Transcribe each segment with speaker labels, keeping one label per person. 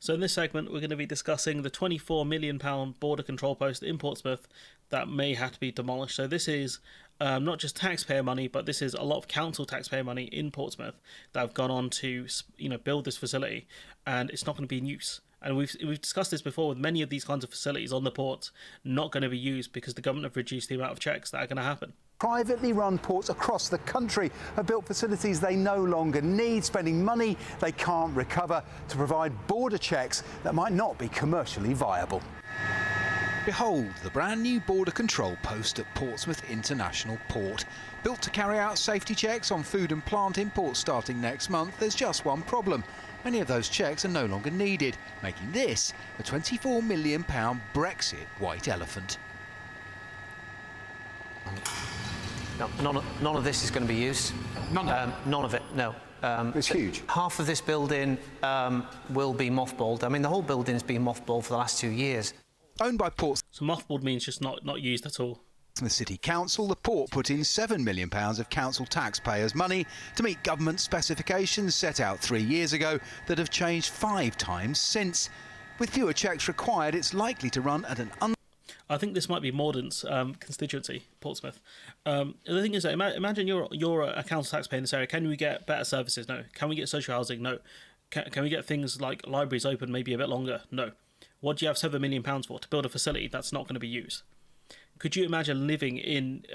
Speaker 1: So in this segment, we're going to be discussing the £24 million border control post in Portsmouth that may have to be demolished. So this is not just taxpayer money, but this is a lot of council taxpayer money in Portsmouth that have gone on to build this facility, and it's not going to be in use. And we've discussed this before with many of these kinds of facilities on the ports not going to be used because the government have reduced the amount of checks that are going to happen.
Speaker 2: Privately run ports across the country have built facilities they no longer need, spending money they can't recover to provide border checks that might not be commercially viable.
Speaker 3: Behold the brand new border control post at Portsmouth International Port. Built to carry out safety checks on food and plant imports starting next month, there's just one problem. Many of those checks are no longer needed, making this a £24 million Brexit white elephant.
Speaker 4: No, none of this is going to be used. None of it, no.
Speaker 2: It's huge.
Speaker 4: Half of this building will be mothballed. I mean, the whole building has been mothballed for the last 2 years.
Speaker 3: Owned by Portsmouth
Speaker 1: So mothballed means just not used at all.
Speaker 3: City Council, the port put in £7 million of council taxpayers' money to meet government specifications set out 3 years ago that have changed 5 times since. With fewer checks required, it's likely to run at an
Speaker 1: I think this might be Mordaunt's constituency, Portsmouth. The thing is, that imagine you're a council taxpayer in this area. Can we get better services? No. Can we get social housing? No. Can we get things like libraries open maybe a bit longer? No. What do you have £7 million for? To build a facility that's not going to be used? Could you imagine living in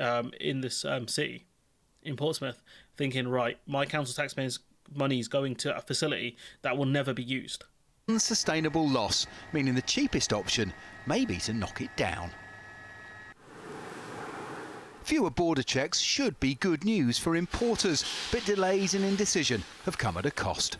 Speaker 1: this city, in Portsmouth, thinking, right, my council taxpayers' money is going to a facility that will never be used?
Speaker 3: unsustainable loss, meaning the cheapest option may be to knock it down. Fewer border checks should be good news for importers, but delays and indecision have come at a cost.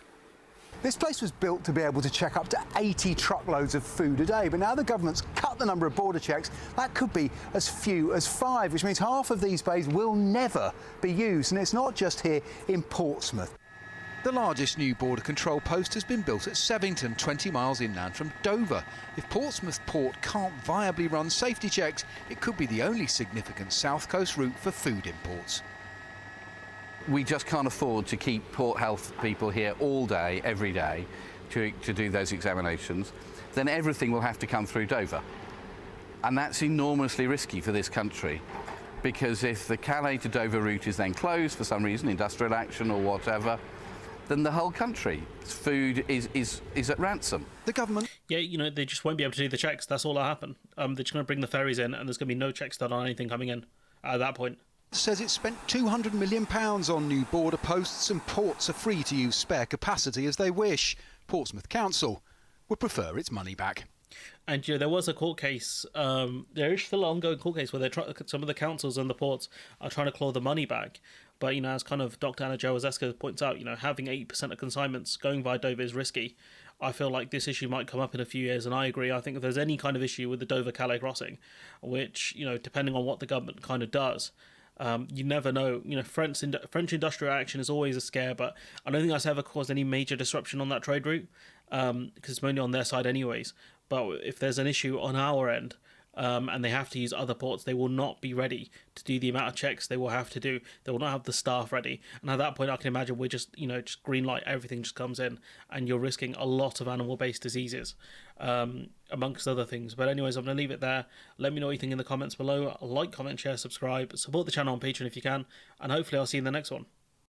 Speaker 2: This place was built to be able to check up to 80 truckloads of food a day, but now the government's cut the number of border checks. That could be as few as 5, which means half of these bays will never be used. And it's not just here in Portsmouth.
Speaker 3: The largest new border control post has been built at Sevington, 20 miles inland from Dover. If Portsmouth Port can't viably run safety checks, it could be the only significant south coast route for food imports.
Speaker 5: We just can't afford to keep port health people here all day, every day, to do those examinations. Then everything will have to come through Dover. And that's enormously risky for this country, because if the Calais to Dover route is then closed for some reason, industrial action or whatever, then the whole country's food is at ransom.
Speaker 3: The government...
Speaker 1: Yeah, you know, they just won't be able to do the checks. That's all that'll happen. They're just going to bring the ferries in and there's going to be no checks done on anything coming in at that point.
Speaker 3: Says it spent £200 million on new border posts, and ports are free to use spare capacity as they wish. Portsmouth Council would prefer its money back.
Speaker 1: And there was a court case, there is still an ongoing court case where some of the councils and the ports are trying to claw the money back. But, as kind of Dr. Anna Jowazeska points out, having 8% of consignments going via Dover is risky. I feel like this issue might come up in a few years, and I agree. I think if there's any kind of issue with the Dover-Calais crossing, which, depending on what the government kind of does, you never know. French industrial action is always a scare, but I don't think that's ever caused any major disruption on that trade route, because it's mainly on their side anyways. But if there's an issue on our end, and they have to use other ports, they will not be ready to do the amount of checks they will have to do. They will not have the staff ready. And at that point, I can imagine we're just green light, everything just comes in, and you're risking a lot of animal-based diseases, amongst other things. But anyways, I'm going to leave it there. Let me know what you think in the comments below. Like, comment, share, subscribe. Support the channel on Patreon if you can. And hopefully I'll see you in the next one.